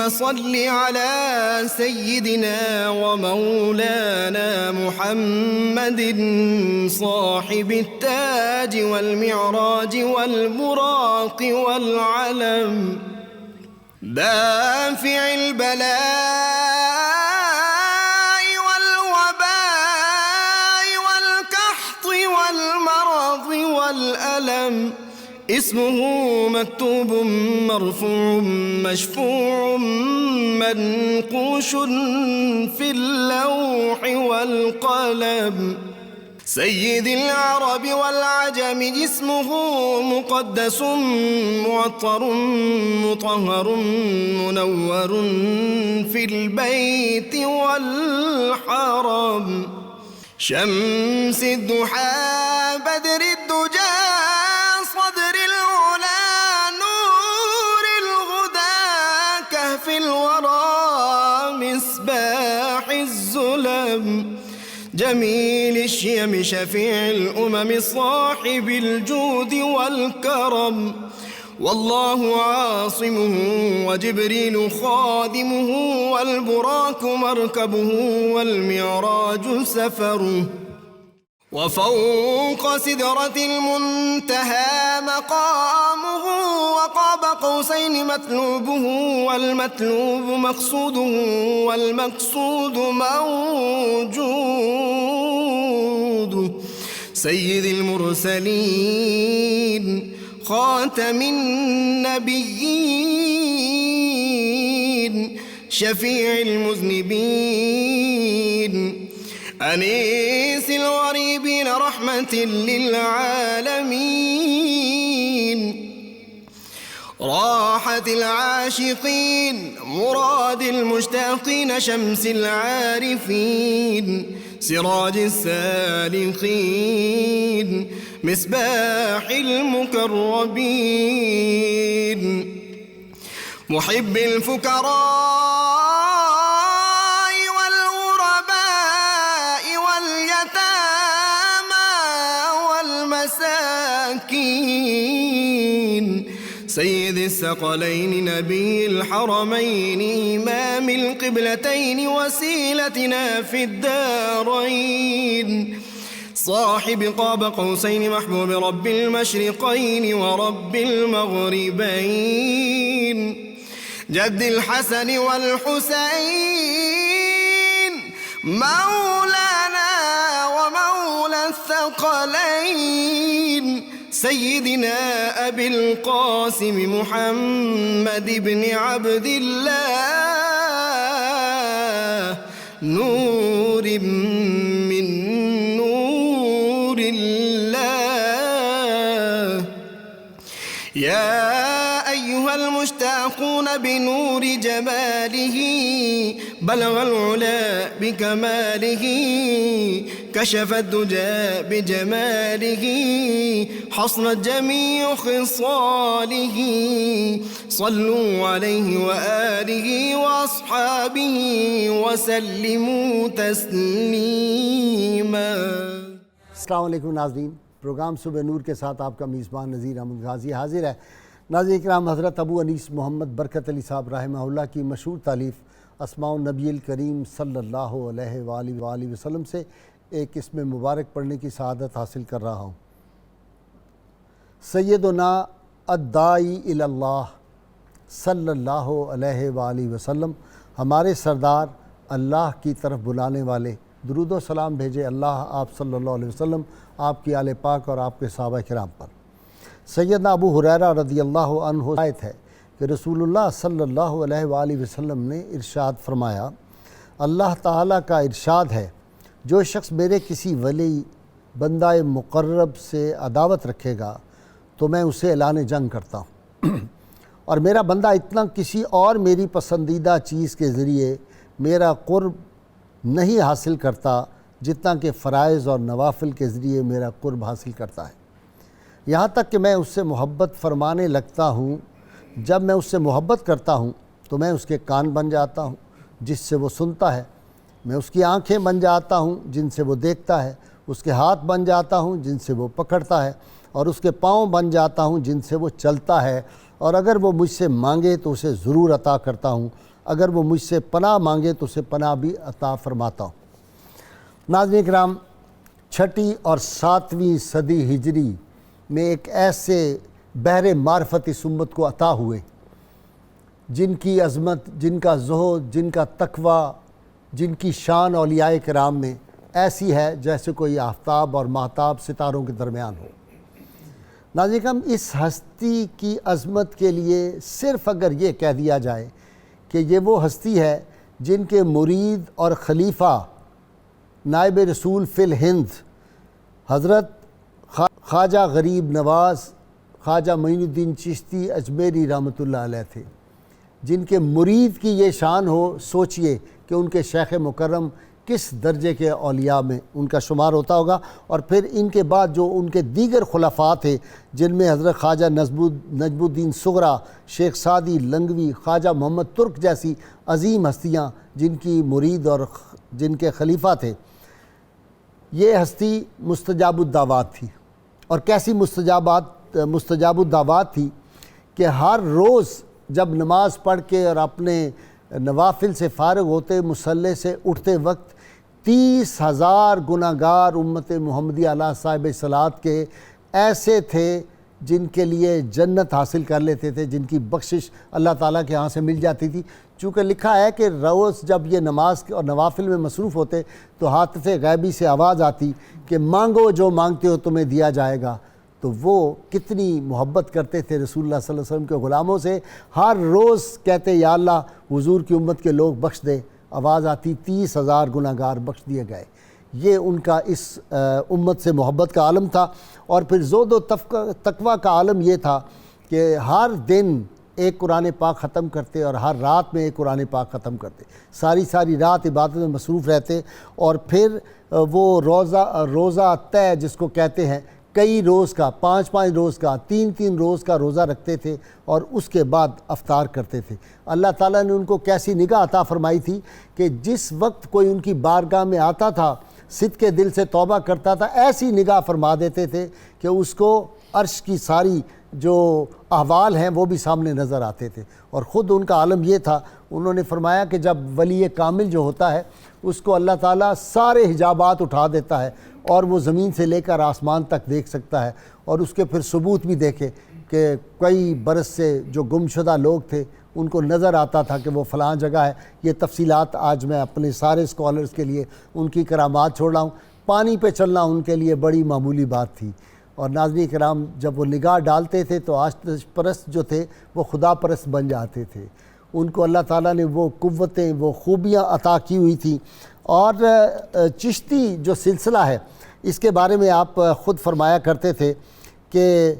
صل على سيدنا ومولانا محمد صاحب التاج والمعراج والبراق والعلم دافع البلاء والوباء والقحط والمرض والألم اسمه مكتوب مرفوع مشفوع منقوش في اللوح والقلم سيد العرب والعجم جسمه مقدس معطر مطهر منور في البيت والحرم شمس الضحى بدر الدجى صدر العلا نور الهدى كهف الورى مصباح الظلم جميل الشيم شفيع الأمم صاحب الجود والكرم والله عاصمه وجبريل خادمه والبراك مركبه والمعراج سفره وفوق سدرة المنتهى مقامه وقاب قوسين مطلوبه والمطلوب مقصوده والمقصود موجود سيد المرسلين خاتم النبيين شفيع المذنبين أنيس الغريبين رحمة للعالمين راحة العاشقين مراد المشتاقين شمس العارفين سراج السالكين مصباح المقربين محب الفقراء سيد الثقلين نبي الحرمين إمام القبلتين وسيلتنا في الدارين صاحب قاب قوسين محبوب رب المشرقين ورب المغربين جد الحسن والحسين مولانا ومولى الثقلين سيدنا أبي القاسم محمد بن عبد الله نور من نور الله يا أيها المشتاقون بنور جماله بلغ العلا بكماله كشف الدجى بجماله حصنت جميع خصاله صلوا عليه وآله وأصحابه وسلموا تسلیما۔ السلام علیکم ناظرین، پروگرام صبح نور کے ساتھ آپ کا میزبان نذیر احمد غازی حاضر ہے۔ ناظرین کرام، حضرت ابو انیس محمد برکت علی صاحب رحمہ اللہ کی مشہور تالیف اسماء النبی الکریم صلی اللہ علیہ وآلہ وسلم سے ایک اسم مبارک پڑھنے کی سعادت حاصل کر رہا ہوں۔ سیدنا الداعی الی اللہ صلی اللہ علیہ وآلہ وسلم، ہمارے سردار اللہ کی طرف بلانے والے، درود و سلام بھیجے اللہ آپ صلی اللہ علیہ وسلم، آپ کی آل پاک اور آپ کے صحابہ کرام پر۔ سیدنا ابو ہریرہ رضی اللہ عنہ روایت ہے کہ رسول اللہ صلی اللہ علیہ وآلہ وسلم نے ارشاد فرمایا، اللہ تعالیٰ کا ارشاد ہے، جو شخص میرے کسی ولی بندہ مقرب سے عداوت رکھے گا تو میں اسے اعلان جنگ کرتا ہوں، اور میرا بندہ اتنا کسی اور میری پسندیدہ چیز کے ذریعے میرا قرب نہیں حاصل کرتا جتنا کہ فرائض اور نوافل کے ذریعے میرا قرب حاصل کرتا ہے، یہاں تک کہ میں اس سے محبت فرمانے لگتا ہوں۔ جب میں اس سے محبت کرتا ہوں تو میں اس کے کان بن جاتا ہوں جس سے وہ سنتا ہے، میں اس کی آنکھیں بن جاتا ہوں جن سے وہ دیکھتا ہے، اس کے ہاتھ بن جاتا ہوں جن سے وہ پکڑتا ہے، اور اس کے پاؤں بن جاتا ہوں جن سے وہ چلتا ہے، اور اگر وہ مجھ سے مانگے تو اسے ضرور عطا کرتا ہوں، اگر وہ مجھ سے پناہ مانگے تو اسے پناہ بھی عطا فرماتا ہوں۔ ناظرین کرام، 6 اور 7ویں صدی ہجری میں ایک ایسے بحر معرفت اس امت کو عطا ہوئے جن کی عظمت، جن کا زہد، جن کا تقوی، جن کی شان اولیاء کرام میں ایسی ہے جیسے کوئی آفتاب اور ماہتاب ستاروں کے درمیان ہو۔ ناظرین کرام، اس ہستی کی عظمت کے لیے صرف اگر یہ کہہ دیا جائے کہ یہ وہ ہستی ہے جن کے مرید اور خلیفہ نائب رسول فی الہند حضرت خواجہ غریب نواز خواجہ معین الدین چشتی اجمیری رحمۃ اللہ علیہ تھے، جن کے مرید کی یہ شان ہو، سوچئے کہ ان کے شیخ مکرم کس درجے کے اولیاء میں ان کا شمار ہوتا ہوگا۔ اور پھر ان کے بعد جو ان کے دیگر خلفاء تھے، جن میں حضرت خواجہ نجم الدین صغرا، شیخ سعدی لنگوی، خواجہ محمد ترک جیسی عظیم ہستیاں جن کی مرید اور جن کے خلیفہ تھے، یہ ہستی مستجاب الدعوات تھی۔ اور کیسی مستجاب الدعوات تھی کہ ہر روز جب نماز پڑھ کے اور اپنے نوافل سے فارغ ہوتے، مصلی سے اٹھتے وقت 30,000 گناہگار امت محمدی علیہ صاحب صلاۃ کے ایسے تھے جن کے لیے جنت حاصل کر لیتے تھے، جن کی بخشش اللہ تعالیٰ کے ہاں سے مل جاتی تھی۔ چونکہ لکھا ہے کہ روز جب یہ نماز اور نوافل میں مصروف ہوتے تو ہاتف غیبی سے آواز آتی کہ مانگو جو مانگتے ہو تمہیں دیا جائے گا۔ تو وہ کتنی محبت کرتے تھے رسول اللہ صلی اللہ علیہ وسلم کے غلاموں سے، ہر روز کہتے یا اللہ حضور کی امت کے لوگ بخش دے، آواز آتی 30,000 گناہگار بخش دیے گئے۔ یہ ان کا اس امت سے محبت کا عالم تھا۔ اور پھر زہد و تقوی کا عالم یہ تھا کہ ہر دن ایک قرآن پاک ختم کرتے اور ہر رات میں ایک قرآن پاک ختم کرتے، ساری رات عبادت میں مصروف رہتے۔ اور پھر وہ روزہ طے جس کو کہتے ہیں، کئی روز کا، 5 روز کا، 3 روز کا روزہ رکھتے تھے اور اس کے بعد افطار کرتے تھے۔ اللہ تعالیٰ نے ان کو کیسی نگاہ عطا فرمائی تھی کہ جس وقت کوئی ان کی بارگاہ میں آتا تھا، صدق کے دل سے توبہ کرتا تھا، ایسی نگاہ فرما دیتے تھے کہ اس کو عرش کی ساری جو احوال ہیں وہ بھی سامنے نظر آتے تھے۔ اور خود ان کا عالم یہ تھا، انہوں نے فرمایا کہ جب ولی کامل جو ہوتا ہے اس کو اللہ تعالیٰ سارے حجابات اٹھا دیتا ہے اور وہ زمین سے لے کر آسمان تک دیکھ سکتا ہے، اور اس کے پھر ثبوت بھی دیکھے کہ کئی برس سے جو گمشدہ لوگ تھے ان کو نظر آتا تھا کہ وہ فلاں جگہ ہے۔ یہ تفصیلات آج میں اپنے سارے اسکالرز کے لیے ان کی کرامات چھوڑ رہا ہوں۔ پانی پہ چلنا ان کے لیے بڑی معمولی بات تھی۔ اور ناظرین کرام، جب وہ نگاہ ڈالتے تھے تو آتش پرست جو تھے وہ خدا پرست بن جاتے تھے۔ ان کو اللہ تعالیٰ نے وہ قوتیں، وہ خوبیاں عطا کی ہوئی تھیں۔ اور چشتی جو سلسلہ ہے اس کے بارے میں آپ خود فرمایا کرتے تھے کہ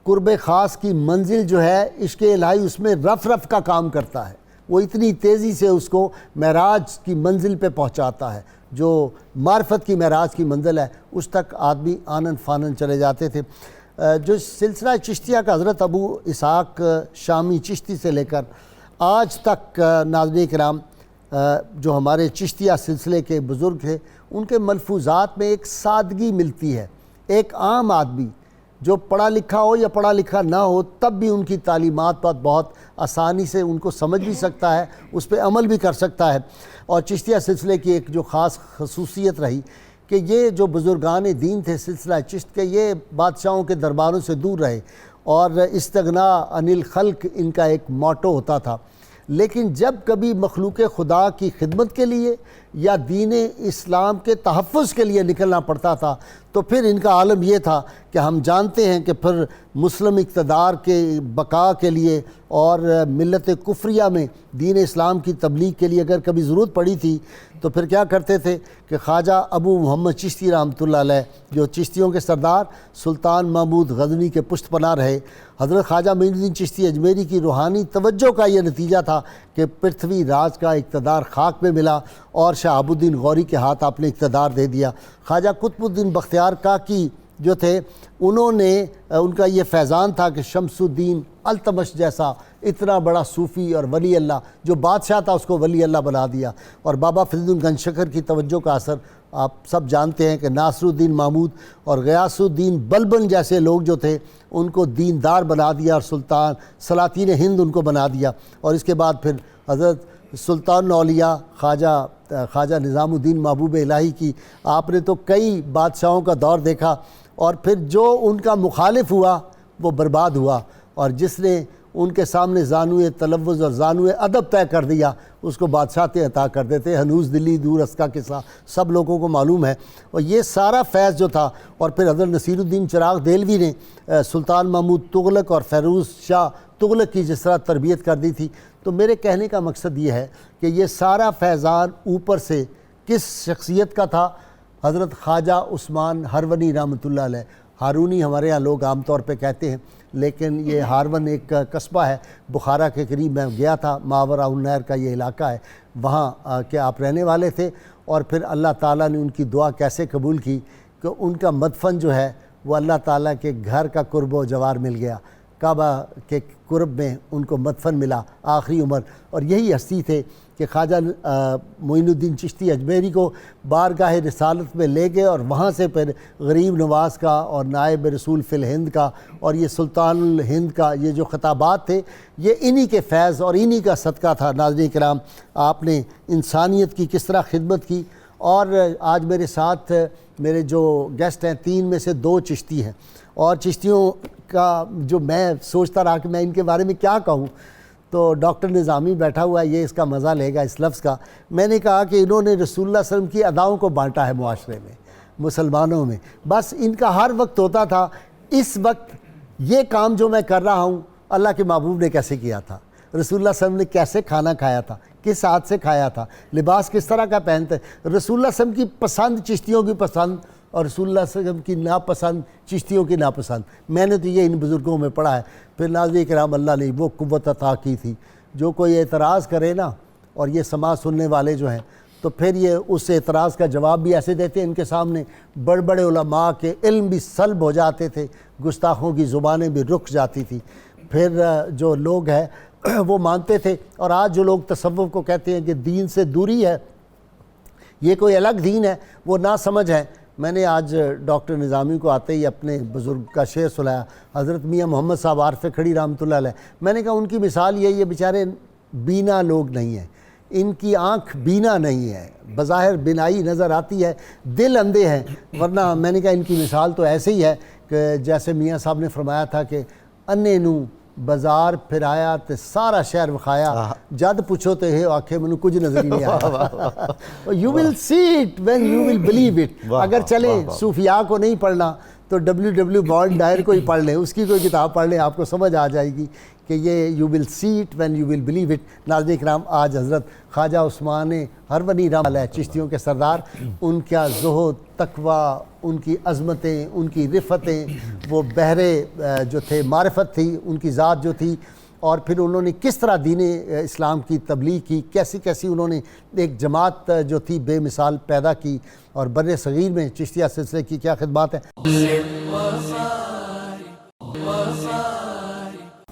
قرب خاص کی منزل جو ہے عشق الہی اس میں رف کا کام کرتا ہے، وہ اتنی تیزی سے اس کو معراج کی منزل پہ پہنچاتا ہے، جو معرفت کی معراج کی منزل ہے اس تک آدمی آنن فانن چلے جاتے تھے۔ جو سلسلہ چشتیہ کا حضرت ابو اسحاق شامی چشتی سے لے کر آج تک ناظرین کرام جو ہمارے چشتیہ سلسلے کے بزرگ تھے، ان کے ملفوظات میں ایک سادگی ملتی ہے۔ ایک عام آدمی جو پڑھا لکھا ہو یا پڑھا لکھا نہ ہو تب بھی ان کی تعلیمات پر بہت آسانی سے ان کو سمجھ بھی سکتا ہے، اس پہ عمل بھی کر سکتا ہے۔ اور چشتیہ سلسلے کی ایک جو خاص خصوصیت رہی کہ یہ جو بزرگان دین تھے سلسلہ چشت کے، یہ بادشاہوں کے درباروں سے دور رہے اور استغنا عن الخلق ان کا ایک موٹو ہوتا تھا۔ لیکن جب کبھی مخلوق خدا کی خدمت کے لیے یا دین اسلام کے تحفظ کے لیے نکلنا پڑتا تھا تو پھر ان کا عالم یہ تھا کہ ہم جانتے ہیں کہ پھر مسلم اقتدار کے بقا کے لیے اور ملت کفریہ میں دین اسلام کی تبلیغ کے لیے اگر کبھی ضرورت پڑی تھی تو پھر کیا کرتے تھے کہ خواجہ ابو محمد چشتی رحمۃ اللہ علیہ جو چشتیوں کے سردار سلطان محمود غزنی کے پشت پناہ رہے، حضرت خواجہ معین الدین چشتی اجمیری کی روحانی توجہ کا یہ نتیجہ تھا کہ پرتھوی راج کا اقتدار خاک میں ملا اور شہاب الدین غوری کے ہاتھ آپ نے اقتدار دے دیا۔ خواجہ قطب الدین بختیار کاکی جو تھے انہوں نے ان کا یہ فیضان تھا کہ شمس الدین التمش جیسا اتنا بڑا صوفی اور ولی اللہ جو بادشاہ تھا اس کو ولی اللہ بنا دیا۔ اور بابا فرید الدین گنج شکر کی توجہ کا اثر آپ سب جانتے ہیں کہ ناصر الدین محمود اور غیاث الدین بلبن جیسے لوگ جو تھے ان کو دیندار بنا دیا اور سلاطین ہند ان کو بنا دیا۔ اور اس کے بعد پھر حضرت سلطان اولیاء خواجہ نظام الدین محبوب الہی کی آپ نے تو کئی بادشاہوں کا دور دیکھا، اور پھر جو ان کا مخالف ہوا وہ برباد ہوا، اور جس نے ان کے سامنے زانوئے تلوث اور زانوئے ادب طے کر دیا اس کو بادشاہتیں عطا کر دیتے. ہنوز دلی دور اس کا قصہ سب لوگوں کو معلوم ہے. اور یہ سارا فیض جو تھا، اور پھر حضرت نصیر الدین چراغ دہلوی نے سلطان محمود تغلق اور فیروز شاہ تغلق کی جس طرح تربیت کر دی تھی. تو میرے کہنے کا مقصد یہ ہے کہ یہ سارا فیضان اوپر سے کس شخصیت کا تھا؟ حضرت خواجہ عثمان ہرونی رحمۃ اللہ علیہ. ہارونی ہمارے ہاں لوگ عام طور پہ کہتے ہیں، لیکن یہ ہارون ایک قصبہ ہے بخارا کے قریب. میں گیا تھا، ماورا النہر کا یہ علاقہ ہے، وہاں کہ آپ رہنے والے تھے. اور پھر اللہ تعالیٰ نے ان کی دعا کیسے قبول کی کہ ان کا مدفن جو ہے وہ اللہ تعالیٰ کے گھر کا قرب و جوار مل گیا، کعبہ کے قرب میں ان کو مدفن ملا آخری عمر. اور یہی ہستی تھے کہ خواجہ معین الدین چشتی اجمیری کو بارگاہ رسالت میں لے گئے، اور وہاں سے پھر غریب نواز کا اور نائب رسول فی الہند کا اور یہ سلطان الہند کا یہ جو خطابات تھے یہ انہی کے فیض اور انہی کا صدقہ تھا. ناظرین کرام، آپ نے انسانیت کی کس طرح خدمت کی. اور آج میرے ساتھ میرے جو گیسٹ ہیں 3 میں سے 2 چشتی ہیں، اور چشتیوں کا جو میں سوچتا رہا کہ میں ان کے بارے میں کیا کہوں، تو ڈاکٹر نظامی بیٹھا ہوا ہے، یہ اس کا مزہ لے گا اس لفظ کا. میں نے کہا کہ انہوں نے رسول اللہ صلی اللہ علیہ وسلم کی اداؤں کو بانٹا ہے معاشرے میں، مسلمانوں میں. بس ان کا ہر وقت ہوتا تھا اس وقت یہ کام جو میں کر رہا ہوں اللہ کے محبوب نے کیسے کیا تھا، رسول اللہ صلی اللہ علیہ وسلم نے کیسے کھانا کھایا تھا، کس ہاتھ سے کھایا تھا، لباس کس طرح کا پہنتے. رسول اللہ صلی اللہ علیہ وسلم کی پسند چشتیوں کی پسند، اور رسول اللہ صلی اللہ علیہ وسلم کی ناپسند چشتیوں کی ناپسند. میں نے تو یہ ان بزرگوں میں پڑھا ہے. پھر ناظرین کرام، اللہ نے وہ قوت عطا کی تھی، جو کوئی اعتراض کرے نا، اور یہ سماع سننے والے جو ہیں تو پھر یہ اس اعتراض کا جواب بھی ایسے دیتے ہیں، ان کے سامنے بڑے بڑے علماء کے علم بھی سلب ہو جاتے تھے، گستاخوں کی زبانیں بھی رک جاتی تھی. پھر جو لوگ ہیں وہ مانتے تھے. اور آج جو لوگ تصوف کو کہتے ہیں کہ دین سے دوری ہے، یہ کوئی الگ دین ہے، وہ نہ سمجھ ہے. میں نے آج ڈاکٹر نظامی کو آتے ہی اپنے بزرگ کا شعر سنایا، حضرت میاں محمد صاحب عارف کھڑی رحمۃ اللہ علیہ. میں نے کہا ان کی مثال یہ بیچارے بینا لوگ نہیں ہیں، ان کی آنکھ بینا نہیں ہے، بظاہر بینائی نظر آتی ہے، دل اندھے ہیں. ورنہ میں نے کہا ان کی مثال تو ایسے ہی ہے کہ جیسے میاں صاحب نے فرمایا تھا کہ انے نو بازار پھرایا تے سارا شہر وکھایا، جد پوچھو تے ہے آکھے منو کچھ نظر ہی نہیں آیا. You will see it when you will believe it. اگر چلیں صوفیاء کو نہیں پڑھنا تو W بانڈ ڈائر کو ہی پڑھ لیں، اس کی کوئی کتاب پڑھ لیں، آپ کو سمجھ آ جائے گی کہ یہ you will see it when you will believe it. ناظرین کرام، آج حضرت خواجہ عثمان ہرونی رحمۃ اللہ علیہ چشتیوں کے سردار، ان کا زہد، تقوی، ان کی عظمتیں، ان کی رفتیں، وہ بہرے جو تھے معرفت تھی ان کی ذات جو تھی، اور پھر انہوں نے کس طرح دین اسلام کی تبلیغ کی، کیسی کیسی انہوں نے ایک جماعت جو تھی بے مثال پیدا کی، اور بر صغیر میں چشتیہ سلسلے کی کیا خدمات ہیں.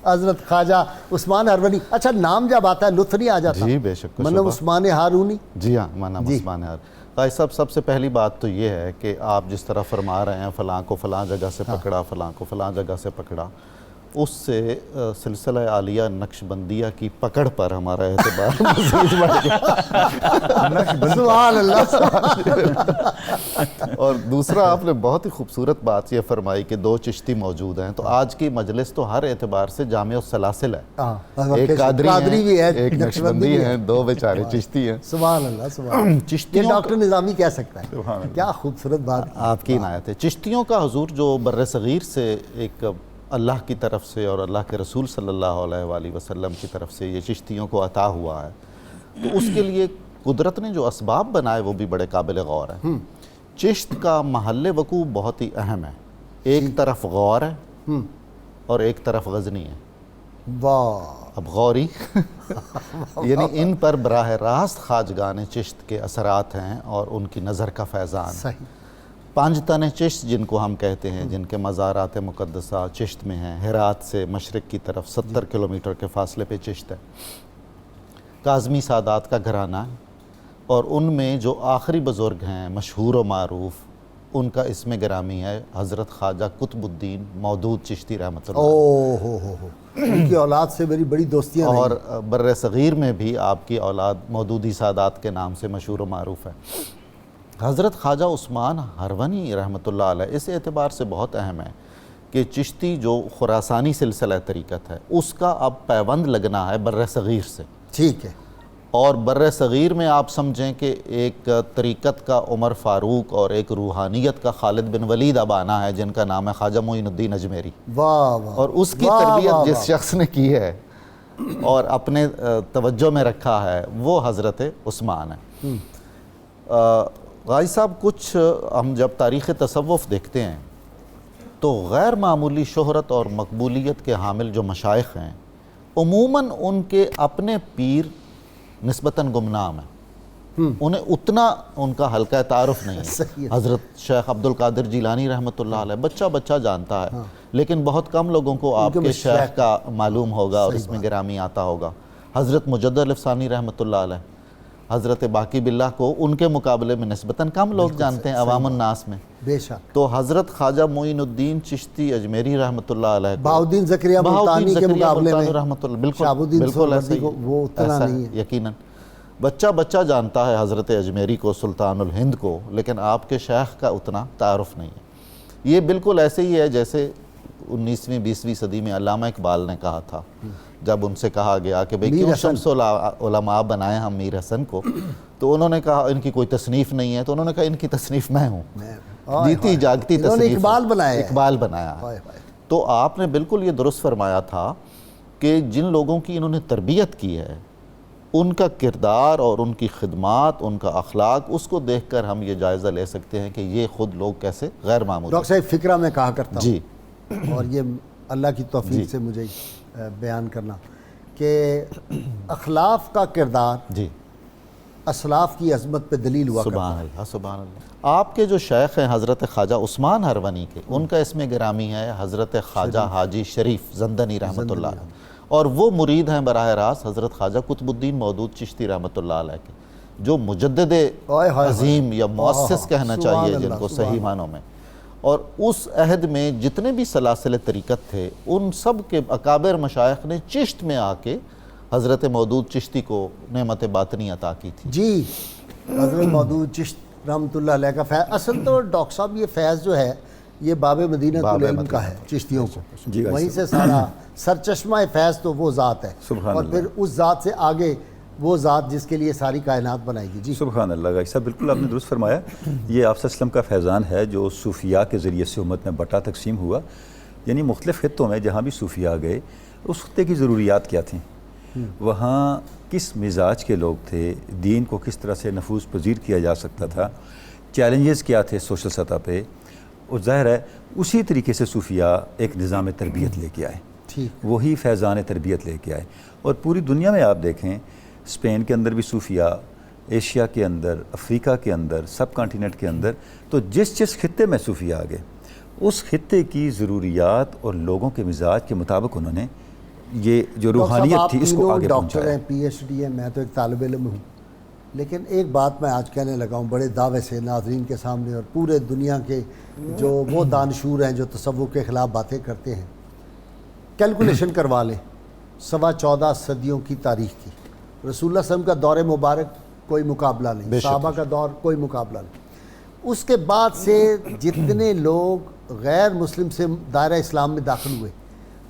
حضرت خواجہ عثمان ہرونی. اچھا، نام جب آتا ہے لطف نہیں آ جاتا؟ جی بے شک. منم عثمان ہارونی. جی ہاں، منم عثمان ہارونی. قائد صاحب، سب سے پہلی بات تو یہ ہے کہ آپ جس طرح فرما رہے ہیں فلاں کو فلاں جگہ سے پکڑا، فلاں کو فلاں جگہ سے پکڑا، اس سے سلسلہ عالیہ نقشبندیہ کی پکڑ پر ہمارا اعتبار مزید بڑھ گیا. سبحان اللہ. اور دوسرا، آپ نے بہت ہی خوبصورت بات یہ فرمائی کہ 2 چشتی موجود ہیں، تو آج کی مجلس تو ہر اعتبار سے جامع السلاسل ہے. ایک قادری بھی ہے، ایک نقشبندی ہے، 2 بیچارے چشتی ہیں. سبحان اللہ. سبحان. یہ ڈاکٹر نظامی کہہ سکتا ہے. کیا خوبصورت بات آپ کی عنایت ہے. چشتیوں کا حضور جو بر صغیر سے ایک اللہ کی طرف سے اور اللہ کے رسول صلی اللہ علیہ وآلہ وسلم کی طرف سے یہ چشتیوں کو عطا ہوا ہے، تو اس کے لیے قدرت نے جو اسباب بنائے وہ بھی بڑے قابل غور ہیں. چشت کا محل وقوع بہت ہی اہم ہے. ایک طرف غور ہے اور ایک طرف غزنی ہے. واہ. اب غوری یعنی ان پر براہ راست خواجگان چشت کے اثرات ہیں اور ان کی نظر کا فیضان. صحیح. 5 تن چشت جن کو ہم کہتے ہیں، جن کے مزارات مقدسہ چشت میں ہیں. ہرات سے مشرق کی طرف 70 کلومیٹر کے فاصلے پہ چشت ہے. کاظمی سادات کا گھرانہ ہے، اور ان میں جو آخری بزرگ ہیں مشہور و معروف، ان کا اسم گرامی ہے حضرت خواجہ قطب الدین مودود چشتی رحمۃ اللہ، او ہو ان کی اولاد سے میری بڑی دوستیاں اور بر صغیر میں بھی آپ کی اولاد مودودی سادات کے نام سے مشہور و معروف ہے۔ حضرت خواجہ عثمان ہرونی رحمۃ اللہ علیہ اس اعتبار سے بہت اہم ہے کہ چشتی جو خراسانی سلسلہ طریقت ہے اس کا اب پیوند لگنا ہے بر صغیر سے، ٹھیک ہے، اور بر صغیر میں آپ سمجھیں کہ ایک طریقت کا عمر فاروق اور ایک روحانیت کا خالد بن ولید اب آنا ہے جن کا نام ہے خواجہ معین الدین اجمیری، واہ واہ، اور اس کی تربیت جس شخص نے کی ہے اور اپنے توجہ میں رکھا ہے وہ حضرت عثمان ہے۔ غازی صاحب کچھ ہم جب تاریخ تصوف دیکھتے ہیں تو غیر معمولی شہرت اور مقبولیت کے حامل جو مشائخ ہیں عموماً ان کے اپنے پیر نسبتاً گمنام ہیں، انہیں اتنا ان کا حلقہ تعارف نہیں ہے۔ حضرت شیخ عبد القادر جیلانی رحمۃ اللہ علیہ بچہ جانتا ہے، لیکن بہت کم لوگوں کو آپ کے شیخ کا معلوم ہوگا اور اس میں گرامی آتا ہوگا۔ حضرت مجدد الافسانی رحمۃ اللہ علیہ، حضرت باقی باللہ کو ان کے مقابلے میں نسبتاً کم لوگ جانتے ہیں عوام الناس میں، بے شک۔ تو حضرت خواجہ معین الدین چشتی اجمیری رحمۃ اللہ علیہ بہاؤدین زکریا ملتانی کے مقابلے میں رحمۃ اللہ شہاب الدین بالکل ایسا کو وہ اتنا نہیں ہے، یقیناً بچہ جانتا ہے حضرت اجمیری کو، سلطان الہند کو، لیکن آپ کے شیخ کا اتنا تعارف نہیں ہے۔ یہ بالکل ایسے ہی ہے جیسے 19ویں 20ویں صدی میں علامہ اقبال نے کہا تھا جب ان سے کہا گیا کہ بھئی کیوں شمس علماء بنائیں ہم میر حسن کو، تو انہوں نے کہا ان کی کوئی تصنیف نہیں ہے، تو انہوں نے کہا ان کی تصنیف میں ہوں، جیتی جاگتی تصنیف اقبال بنایا ہے۔ تو آپ نے بالکل یہ درست فرمایا تھا کہ جن لوگوں کی انہوں نے تربیت کی ہے ان کا کردار اور ان کی خدمات، ان کا اخلاق، اس کو دیکھ کر ہم یہ جائزہ لے سکتے ہیں کہ یہ خود لوگ کیسے غیر معمولی۔ ڈاکٹر صاحب فکرہ میں کہا کرتا ہوں جی، اور یہ اللہ کی توفیق سے مجھے بیان کرنا کہ اخلاف کا کردار جی، اسلاف کی عظمت پہ دلیل ہوا کرتا سبحان اللہ سبحان اللہ۔ آپ کے جو شیخ ہیں حضرت خواجہ عثمان ہرونی کے، ان کا اسم گرامی ہے حضرت خواجہ حاجی شریف زندنی رحمۃ اللہ علیہ، اور وہ مرید ہیں براہ راست حضرت خواجہ قطب الدین مودود چشتی رحمۃ اللہ علیہ کے، جو مجدد عظیم یا مؤسس کہنا چاہیے جن کو صحیح معنوں میں، اور اس عہد میں جتنے بھی سلاسل طریقت تھے ان سب کے اکابر مشائخ نے چشت میں آ کے حضرت مودود چشتی کو نعمت باطنی عطا کی تھی۔ جی، حضرت مودود چشت رحمۃ اللہ علیہ کا فیض، اصل تو ڈاکٹر صاحب یہ فیض جو ہے یہ باب مدینہ العلم کا ہے چشتیوں کو، وہیں سے سارا سرچشمہ فیض تو وہ ذات ہے، اور پھر اس ذات سے آگے وہ ذات جس کے لیے ساری کائنات بنائی گئی۔ جی سبحان اللہ غازی صاحب، بالکل آپ نے درست فرمایا، یہ آپ صلی اللہ علیہ وسلم کا فیضان ہے جو صوفیاء کے ذریعے سے امت میں بٹا تقسیم ہوا، یعنی مختلف خطوں میں جہاں بھی صوفیاء گئے اس خطے کی ضروریات کیا تھیں، وہاں کس مزاج کے لوگ تھے، دین کو کس طرح سے نفوذ پذیر کیا جا سکتا تھا، چیلنجز کیا تھے سوشل سطح پہ، اور ظاہر ہے اسی طریقے سے صوفیاء ایک نظام تربیت لے کے آئے، وہی فیضان تربیت لے کے آئے، اور پوری دنیا میں آپ دیکھیں اسپین کے اندر بھی صوفیاء، ایشیا کے اندر، افریقہ کے اندر، سب کانٹیننٹ کے اندر، تو جس خطے میں صوفیاء آ گئے اس خطے کی ضروریات اور لوگوں کے مزاج کے مطابق انہوں نے یہ جو روحانیت تھی اس کو آگے پہنچایا۔ ڈاکٹر ہیں، پی ایچ ڈی ہیں، میں تو ایک طالب علم ہوں، لیکن ایک بات میں آج کہنے لگا ہوں بڑے دعوے سے ناظرین کے سامنے اور پورے دنیا کے جو وہ دانشور ہیں جو تصوف کے خلاف باتیں کرتے ہیں، کیلکولیشن کروا لیں 14.25 صدیوں کی تاریخ کی، رسول اللہ صلی اللہ علیہ وسلم کا دور مبارک کوئی مقابلہ نہیں، صحابہ کا دور کوئی مقابلہ نہیں، اس کے بعد سے جتنے لوگ غیر مسلم سے دائرہ اسلام میں داخل ہوئے،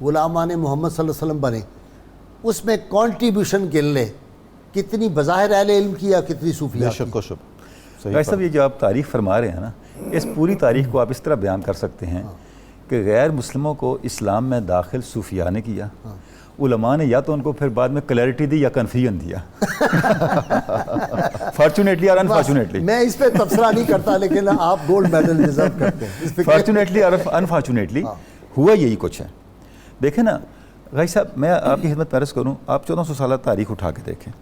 غلامان محمد صلی اللہ علیہ وسلم بنے، اس میں کنٹریبیوشن گن لے کتنی بظاہر اہل علم کی یا کتنی صوفیاء کی۔ بھائی صاحب یہ جو آپ تاریخ فرما رہے ہیں نا، اس پوری تاریخ کو آپ اس طرح بیان کر سکتے ہیں کہ غیر مسلموں کو اسلام میں داخل صوفیاء نے کیا، علماء نے یا تو ان کو پھر بعد میں کلیئرٹی دی یا کنفیوژن دیا، فارچونیٹلی اور انفارچونیٹلی۔ میں اس پہ تبصرہ نہیں کرتا لیکن آپ گولڈ میڈل ڈیزرو کرتے ہیں۔ فارچونیٹلی اور انفارچونیٹلی ہوا یہی کچھ ہے۔ دیکھیں نا غازی صاحب، میں آپ کی خدمت میں عرض کروں، آپ 1400 سالہ تاریخ اٹھا کے دیکھیں،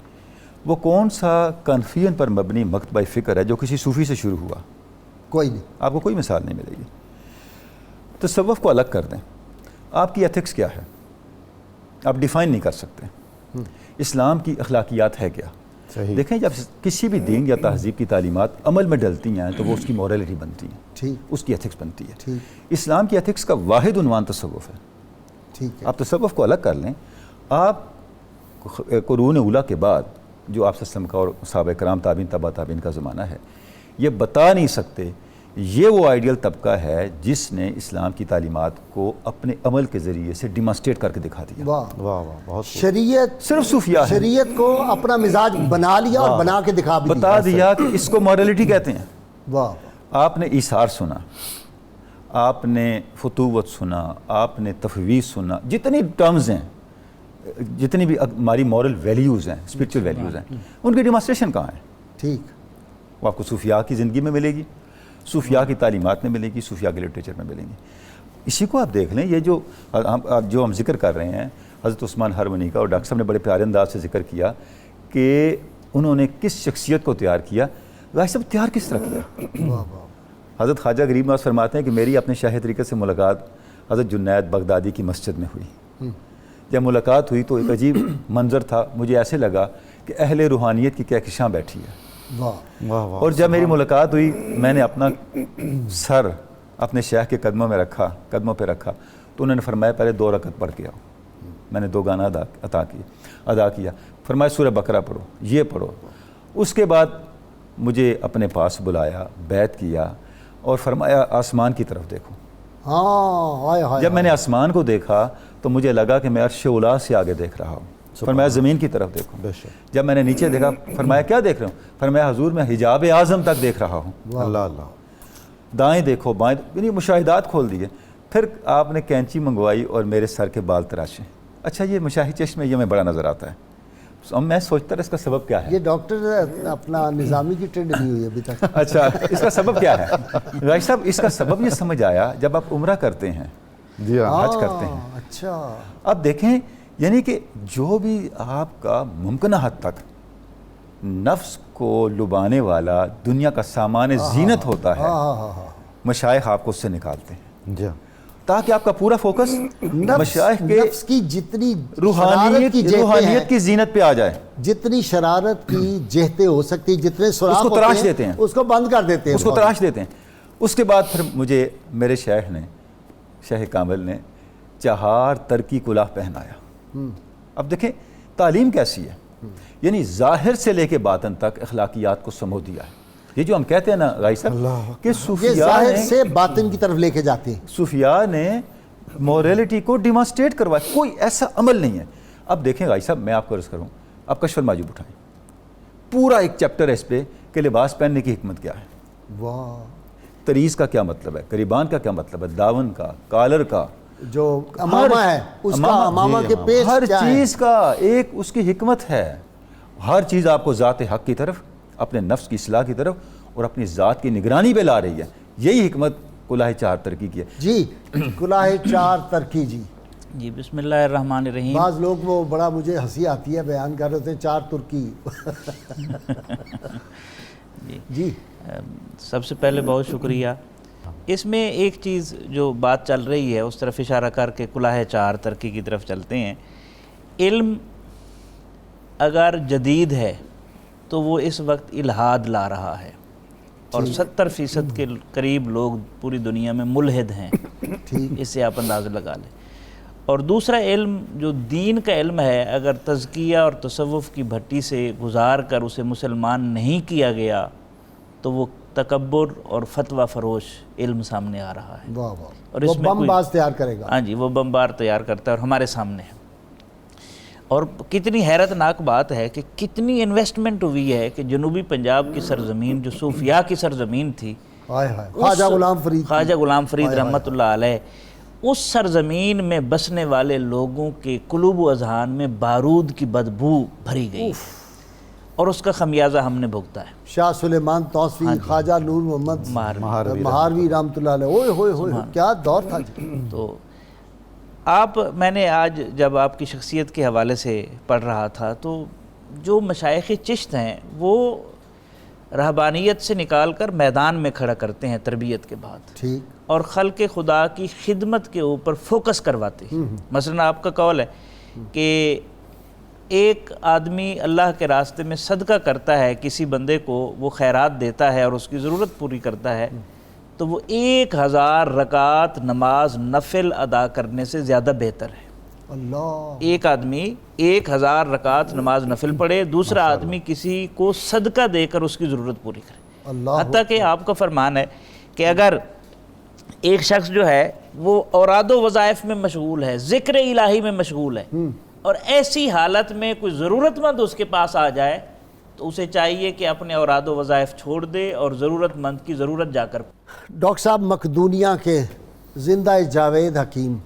وہ کون سا کنفیوژن پر مبنی مکتبہ فکر ہے جو کسی صوفی سے شروع ہوا؟ کوئی نہیں، آپ کو کوئی مثال نہیں ملے گی۔ تصوف کو الگ کر دیں، آپ کی ایتھکس کیا ہے آپ ڈیفائن نہیں کر سکتے، اسلام کی اخلاقیات ہے کیا، دیکھیں جب کسی بھی دین یا تہذیب کی تعلیمات عمل میں ڈلتی ہیں تو وہ اس کی مورالٹی بنتی ہے، ٹھیک، اس کی ایتھکس بنتی ہے۔ ٹھیک، اسلام کی ایتھکس کا واحد عنوان تصوف ہے۔ ٹھیک ہے، آپ تصوف کو الگ کر لیں، آپ قرون اولیٰ کے بعد جو آپ صلی اللہ علیہ وسلم کا اور صحابہ کرام تابعین تبع تابعین کا زمانہ ہے، یہ بتا نہیں سکتے یہ وہ آئیڈیل طبقہ ہے جس نے اسلام کی تعلیمات کو اپنے عمل کے ذریعے سے ڈیمانسٹریٹ کر کے دکھا دیا۔ واہ واہ واہ، بہت شریعت صرف صوفیاء ہے، شریعت کو اپنا مزاج بنا لیا اور بنا کے دکھا بھی بتا دیا کہ اس کو مورالٹی کہتے ہیں۔ واہ، آپ نے ایثار سنا، آپ نے فتوت سنا، آپ نے تفویض سنا، جتنی ٹرمز ہیں، جتنی بھی ہماری مورل ویلیوز ہیں، اسپرچل ویلیوز ہیں، ان کی ڈیمانسٹریشن کہاں ہے؟ ٹھیک، وہ آپ کو صوفیاء کی زندگی میں ملے گی، صوفیاء کی تعلیمات میں ملے گی، صوفیاء کے لٹریچر میں ملیں گی۔ اسی کو آپ دیکھ لیں، یہ جو ہم ذکر کر رہے ہیں حضرت عثمان ہرمنی کا، اور ڈاکٹر صاحب نے بڑے پیارے انداز سے ذکر کیا کہ انہوں نے کس شخصیت کو تیار کیا، غازی صاحب تیار کس طرح کیا؟ واہ واہ، حضرت خواجہ غریب نواز فرماتے ہیں کہ میری اپنے شاہ طریقت سے ملاقات حضرت جنید بغدادی کی مسجد میں ہوئی۔ جب ملاقات ہوئی تو ایک عجیب منظر تھا، مجھے ایسے لگا کہ اہل روحانیت کی کہکشاں بیٹھی ہے۔ واہ، واہ واہ، اور جب میری ملاقات ہوئی، میں نے اپنا سر اپنے شیخ کے قدموں پہ رکھا تو انہوں نے فرمایا پہلے 2 رکعت پڑھ کے آؤ۔ میں نے 2 گانا ادا کیا، فرمایا سورہ بقرہ پڑھو، یہ پڑھو۔ اس کے بعد مجھے اپنے پاس بلایا، بیعت کیا اور فرمایا آسمان کی طرف دیکھو۔ ہاں، ہائے ہائے، جب میں نے آسمان کو دیکھا تو مجھے لگا کہ میں عرش اولیٰ سے آگے دیکھ رہا ہوں۔ فرمایا زمین کی طرف دیکھو۔ بے شک، جب میں نے نیچے دیکھا، فرمایا کیا دیکھ رہا ہوں؟ فرمایا حضور میں حجاب اعظم تک دیکھ رہا ہوں۔ اللہ اللہ، دائیں دیکھو، بائیں، یعنی مشاہدات کھول دیے۔ پھر آپ نے کینچی منگوائی اور میرے سر کے بال تراشے۔ اچھا، یہ مشاہی چشم یہ میں بڑا نظر آتا ہے۔ اب میں سوچتا رہا اس کا سبب کیا ہے؟ یہ ڈاکٹر اپنا نظامی کی ٹرینڈ نہیں ہوئی ابھی تک۔ اچھا، اس کا سبب کیا ہے؟ غازی صاحب اس کا سبب یہ سمجھ آیا جب آپ عمرہ کرتے ہیں، جی ہاں، حج کرتے ہیں۔ اچھا، اب دیکھیں، یعنی کہ جو بھی آپ کا ممکنہ حد تک نفس کو لبانے والا دنیا کا سامان زینت ہوتا ہے، ہاں، مشائخ آپ کو اس سے نکالتے ہیں جی ہاں، تاکہ آپ کا پورا فوکس مشائخ کے نفس کی جتنی شرارت کی جہتیں ہیں، روحانیت کی زینت پہ آ جائے، جتنی شرارت کی جہتیں ہو سکتی، جتنے سراغ اس کو ہوتے تراش دیتے ہیں، اس کو بند کر دیتے ہیں، اس کو تراش دیتے ہیں۔ اس کے بعد پھر مجھے میرے شیخ نے، شیخ کامل نے 4 ترکی کلاه پہنایا۔ اب دیکھیں تعلیم کیسی ہے، یعنی ظاہر سے لے کے باطن تک اخلاقیات کو سمو دیا ہے۔ یہ جو ہم کہتے ہیں نا غازی صاحب کہ یہ صوفیاء ظاہر نے، سے باطن کی طرف لے کے جاتے ہیں۔ صوفیاء نے مورالٹی کو ڈیمانسٹریٹ کروایا، کوئی ایسا عمل نہیں ہے۔ اب دیکھیں غازی صاحب، میں آپ کو عرض کروں، آپ کشف المحجوب اٹھائیں، پورا ایک چیپٹر ہے اس پہ کہ لباس پہننے کی حکمت کیا ہے، واہ، تریز کا کیا مطلب ہے، قریبان کا کیا مطلب ہے، داون کا، کالر کا، جو امامہ ہے اس کا، امامہ کے پیش ہر کیا ہے؟ چیز کا ایک اس کی حکمت ہے۔ ہر چیز آپ کو ذات حق کی طرف، اپنے نفس کی اصلاح کی طرف اور اپنی ذات کی نگرانی پہ لا رہی ہے۔ یہی حکمت کلاه 4 ترکی کی ہے۔ جی، کلاه 4 ترکی، جی بسم اللہ الرحمن الرحیم۔ بعض لوگ وہ بڑا مجھے ہنسی آتی ہے بیان کر رہے تھے 4 ترکی۔ جی، سب سے پہلے بہت شکریہ۔ اس میں ایک چیز جو بات چل رہی ہے اس طرف اشارہ کر کے کلاه 4 ترکی کی طرف چلتے ہیں۔ علم اگر جدید ہے تو وہ اس وقت الہاد لا رہا ہے، اور 70% کے قریب لوگ پوری دنیا میں ملحد ہیں، اس سے آپ اندازہ لگا لیں۔ اور دوسرا علم جو دین کا علم ہے، اگر تزکیہ اور تصوف کی بھٹی سے گزار کر اسے مسلمان نہیں کیا گیا تو وہ تکبر اور فتویٰ فروش علم سامنے آ رہا ہے، واہ واہ، اور وہ اس میں بم باز تیار کرے گا۔ ہاں جی، وہ بمبار تیار کرتا ہے اور ہمارے سامنے ہے۔ اور کتنی حیرت ناک بات ہے کہ کتنی انویسٹمنٹ ہوئی ہے کہ جنوبی پنجاب کی سرزمین جو صوفیاء کی سرزمین تھی، ہائے ہائے، خواجہ غلام فرید، خواجہ غلام فرید رحمۃ اللہ علیہ، اس سرزمین میں بسنے والے لوگوں کے قلوب و اذہان میں بارود کی بدبو بھری گئی، اور اس کا خمیازہ ہم نے بھگتا ہے۔ شاہ سلیمان توسوی، خواجہ نور محمد مہاروی رحمۃ اللہ علیہ، اوئے ہوئے ہوئے، کیا دور تھا جی۔ تو میں نے آج جب آپ کی شخصیت کے حوالے سے پڑھ رہا تھا تو جو مشائخ چشت ہیں وہ رہبانیت سے نکال کر میدان میں کھڑا کرتے ہیں تربیت کے بعد، ٹھیک، اور خلق خدا کی خدمت کے اوپر فوکس کرواتے ہیں۔ مثلا آپ کا قول ہے کہ ایک آدمی اللہ کے راستے میں صدقہ کرتا ہے کسی بندے کو، وہ خیرات دیتا ہے اور اس کی ضرورت پوری کرتا ہے، تو وہ 1000 رکعت نماز نفل ادا کرنے سے زیادہ بہتر ہے۔ اللہ، ایک آدمی 1000 رکعت نماز نفل پڑھے، دوسرا آدمی کسی کو صدقہ دے کر اس کی ضرورت پوری کرے۔ اللہ، حتیٰ کہ آپ کا فرمان ہے کہ اگر ایک شخص جو ہے وہ اوراد و وظائف میں مشغول ہے، ذکر الہی میں مشغول ہے، اور ایسی حالت میں کوئی ضرورت مند اس کے پاس آ جائے تو اسے چاہیے کہ اپنے اوراد و وظائف چھوڑ دے اور ضرورت مند کی ضرورت جا کر۔ ڈاکٹر صاحب، مقدونیہ کے زندہ جاوید حکیم،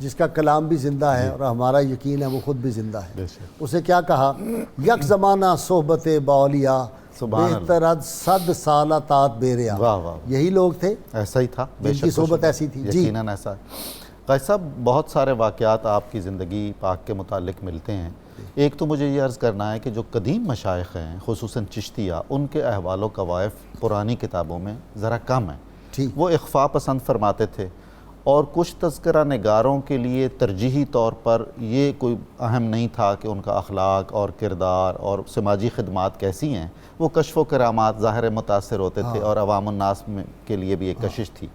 جس کا کلام بھی زندہ ہے اور ہمارا یقین ہے وہ خود بھی زندہ ہے، اسے کیا کہا؟ یک زمانہ صحبت باولیا بہترد 100 سالہ تات بیریا۔ واہ واہ، یہی لوگ تھے، ایسا ہی تھا، جن کی صحبت ایسی تھی۔ جی، یقیناً ایسا ہے۔ قائد صاحب، بہت سارے واقعات آپ کی زندگی پاک کے متعلق ملتے ہیں۔ ایک تو مجھے یہ عرض کرنا ہے کہ جو قدیم مشائخ ہیں، خصوصاً چشتیہ، ان کے احوال و قوائف پرانی کتابوں میں ذرا کم ہیں۔ ٹھیک، وہ اخفاء پسند فرماتے تھے، اور کچھ تذکرہ نگاروں کے لیے ترجیحی طور پر یہ کوئی اہم نہیں تھا کہ ان کا اخلاق اور کردار اور سماجی خدمات کیسی ہیں، وہ کشف و کرامات ظاہر متاثر ہوتے تھے، اور عوام الناس کے لیے بھی ایک کشش تھی۔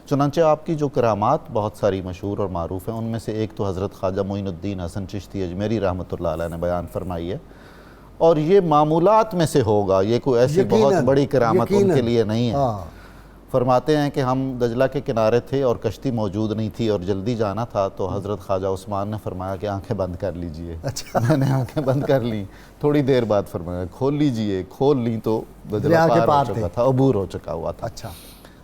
چنانچہ آپ کی جو کرامات بہت ساری مشہور اور معروف ہیں، ان میں سے ایک تو حضرت خواجہ معین الدین حسن چشتی اجمیری رحمۃ اللہ علیہ نے بیان فرمائی ہے، اور یہ معمولات میں سے ہوگا، یہ کوئی ایسی بہت بڑی کرامت ان کے لیے نہیں ہے۔ فرماتے ہیں کہ ہم دجلہ کے کنارے تھے اور کشتی موجود نہیں تھی اور جلدی جانا تھا، تو حضرت خواجہ عثمان نے فرمایا کہ آنکھیں بند کر لیجئے۔ میں نے آنکھیں بند کر لیں، تھوڑی دیر بعد فرمایا کھول لیجئے، کھول لیں تو دجلہ پار ہو چکا تھا، عبور ہو چکا ہوا تھا۔ اچھا،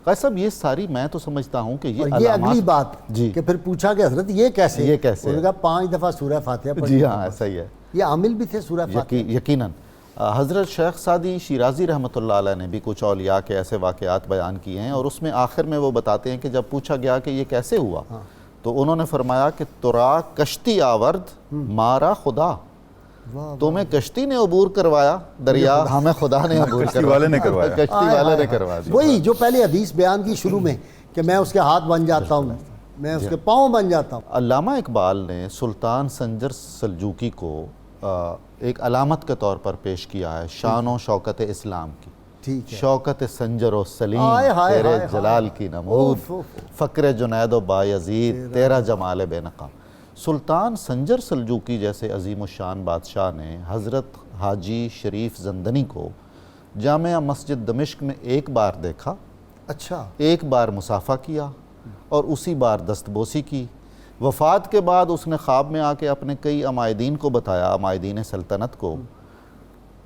قائد صاحب، یہ ساری میں تو سمجھتا ہوں کہ یہ یہ اگلی بات جی کہ پھر پوچھا کہ حضرت یہ کیسے؟ یہ کیسے؟ انہوں نے کہا 5 دفعہ سورہ فاتحہ پڑھی۔ جی ہاں، ایسا ہی ہے۔ یہ عامل بھی تھے سورہ فاتحہ؟ یقیناً۔ حضرت شیخ سعدی شیرازی رحمۃ اللہ علیہ نے بھی کچھ اولیاء کے ایسے واقعات بیان کیے ہیں، اور اس میں آخر میں وہ بتاتے ہیں کہ جب پوچھا گیا کہ یہ کیسے ہوا، تو انہوں نے فرمایا کہ ترا کشتی آورد مارا خدا، تمہیں کشتی نے عبور کروایا، دریا ہمیں خدا نے عبور کشتی والے نے کروایا، کشتی والے نے کروا دیا۔ وہی جو پہلے حدیث بیان کی شروع میں کہ میں اس کے ہاتھ بن جاتا ہوں، میں اس کے پاؤں بن جاتا ہوں۔ علامہ اقبال نے سلطان سنجر سلجوقی کو ایک علامت کے طور پر پیش کیا ہے، شان و شوکت اسلام کی۔ ٹھیک ہے، شوکت سنجر و سلیم ہائے ہائے تیرے ہائے جلال کی نمود، اوف اوف۔ فقر جنید و بایزید تیرا جمال بے نقاب۔ سلطان سنجر سلجوقی جیسے عظیم الشان بادشاہ نے حضرت حاجی شریف زندنی کو جامعہ مسجد دمشق میں ایک بار دیکھا، اچھا، ایک بار مصافحہ کیا، اور اسی بار دستبوسی کی۔ وفات کے بعد اس نے خواب میں آ کے اپنے کئی عمائدین کو بتایا، عمائدین سلطنت کو،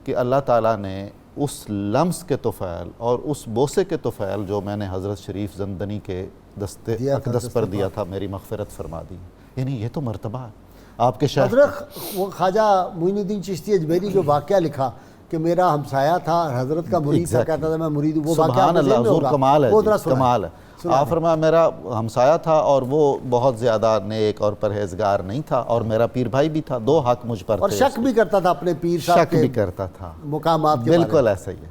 کہ اللہ تعالیٰ نے اس لمس کے طفیل اور اس بوسے کے طفیل جو میں نے حضرت شریف زندنی کے دستے اقدس پر دیا تھا، میری مغفرت فرما دی۔ یعنی یہ تو مرتبہ ہے آپ کے شیخ۔ حضرت وہ خواجہ معین الدین چشتی اجمیری جو واقعہ لکھا کہ میرا ہمسایہ تھا، حضرت کا مرید تھا، کہتا تھا میں مرید ہوں، وہ واقعہ سبحان اللہ، حضور کمال ہے، کمال ہے۔ آپ فرمایا میرا ہمسایہ تھا اور وہ بہت زیادہ نیک اور پرہیزگار نہیں تھا، اور میرا پیر بھائی بھی تھا، 2 حق مجھ پر تھے، اور شک بھی کرتا تھا اپنے پیر صاحب شک بھی کرتا تھا مقامات کے بارے میں۔ بالکل ایسا ہی ہے۔